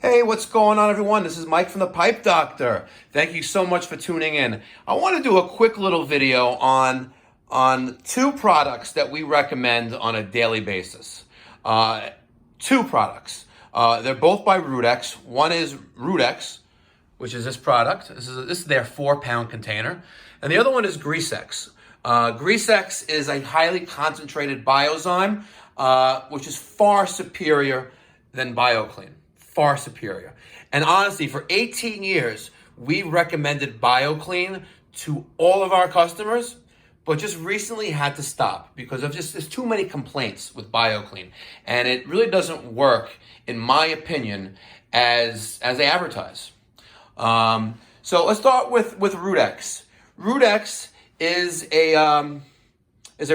Hey, what's going on, everyone? This is Mike from the Pipe Doctor. Thank you so much for tuning in. I want to do a quick little video on two products that we recommend on a daily basis. Two products. They're both by RootX. One is RootX, which is this product. This is their 4-pound container. And the other one is GreaseX. GreaseX is a highly concentrated biozyme, which is far superior than BioClean. Far superior. And honestly, for 18 years, we recommended BioClean to all of our customers, but just recently had to stop because of there's too many complaints with BioClean. And it really doesn't work, in my opinion, as they advertise. So let's start with RootX. RootX is a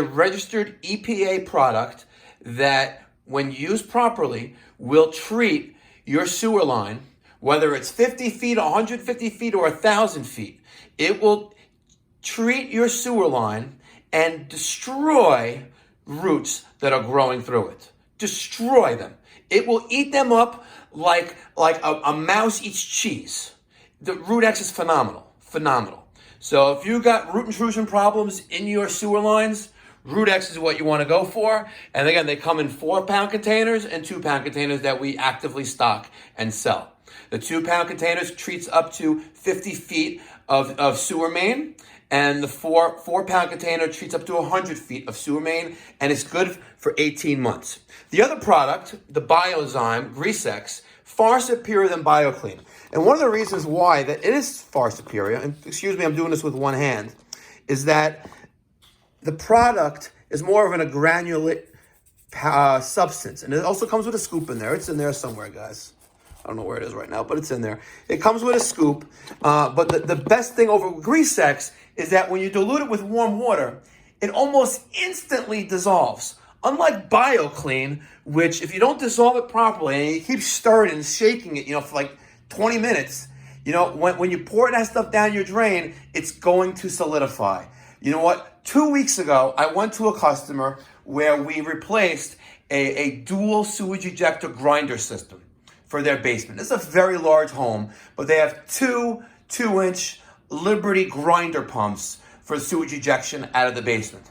registered EPA product that, when used properly, will treat your sewer line, whether it's 50 feet, 150 feet, or 1,000 feet. It will treat your sewer line and destroy roots that are growing through it. Destroy them. It will eat them up like a mouse eats cheese. The RootX is phenomenal. Phenomenal. So if you got root intrusion problems in your sewer lines, RootX is what you want to go for. And again, they come in 4-pound containers and 2-pound containers that we actively stock and sell. The 2-pound containers treats up to 50 feet of sewer main, and the 4-pound container treats up to 100 feet of sewer main, and it's good for 18 months. The other product, the Biozyme, GreaseX, far superior than BioClean. And one of the reasons why that it is far superior, and excuse me, I'm doing this with one hand, is that the product is more of a granulate substance. And it also comes with a scoop in there. It's in there somewhere, guys. I don't know where it is right now, but it's in there. It comes with a scoop. But the best thing over GreaseX is that when you dilute it with warm water, it almost instantly dissolves. Unlike BioClean, which if you don't dissolve it properly and you keep stirring and shaking it, for like 20 minutes, when you pour that stuff down your drain, it's going to solidify. You know what? 2 weeks ago, I went to a customer where we replaced a dual sewage ejector grinder system for their basement. It's a very large home, but they have two 2-inch Liberty grinder pumps for sewage ejection out of the basement.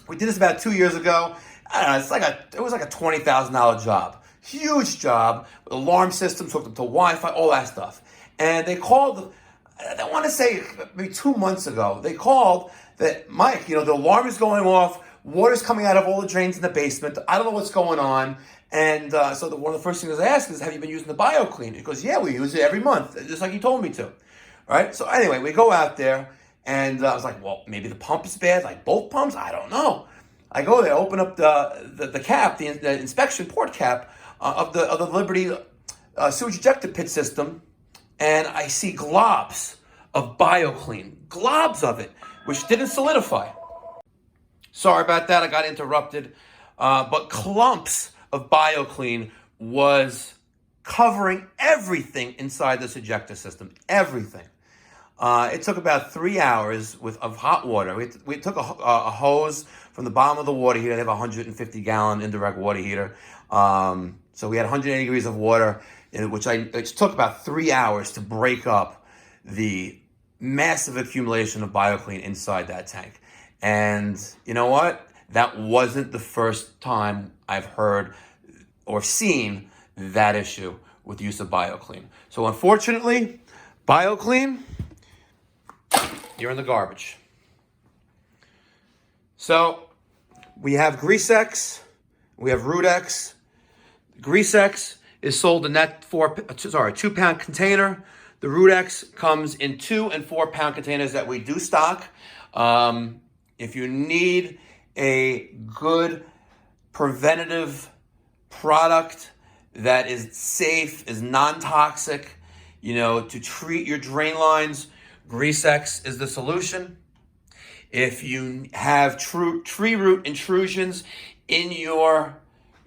We did this about 2 years ago. I don't know, it was like a $20,000 job. Huge job, with alarm systems hooked up to Wi-Fi, all that stuff. And they called, I want to say maybe 2 months ago, they called that, Mike, the alarm is going off, water's coming out of all the drains in the basement, I don't know what's going on. And so one of the first things I asked is, have you been using the BioClean? He goes, yeah, we use it every month, just like you told me to. All right, so anyway, we go out there, and I was like, well, maybe the pump is bad, like both pumps, I don't know. I go there, open up the cap, the inspection port cap of the Liberty sewage ejector pit system, and I see globs of BioClean, globs of it, which didn't solidify. Sorry about that, I got interrupted. But clumps of BioClean was covering everything inside this ejector system, everything. It took about 3 hours of hot water. We took a hose from the bottom of the water heater. They have a 150-gallon indirect water heater. So we had 180 degrees of water, which took about 3 hours to break up the massive accumulation of BioClean inside that tank. And you know what? That wasn't the first time I've heard or seen that issue with the use of BioClean. So unfortunately, BioClean, you're in the garbage. So we have GreaseX, we have RootX. GreaseX is sold in that 2-pound container. The RootX comes in 2- and 4-pound containers that we do stock. If you need a good preventative product that is safe, is non-toxic, to treat your drain lines, GreaseX is the solution. If you have tree root intrusions in your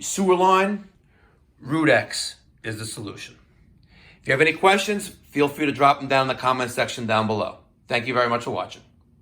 sewer line, RootX is the solution. If you have any questions, feel free to drop them down in the comment section down below. Thank you very much for watching.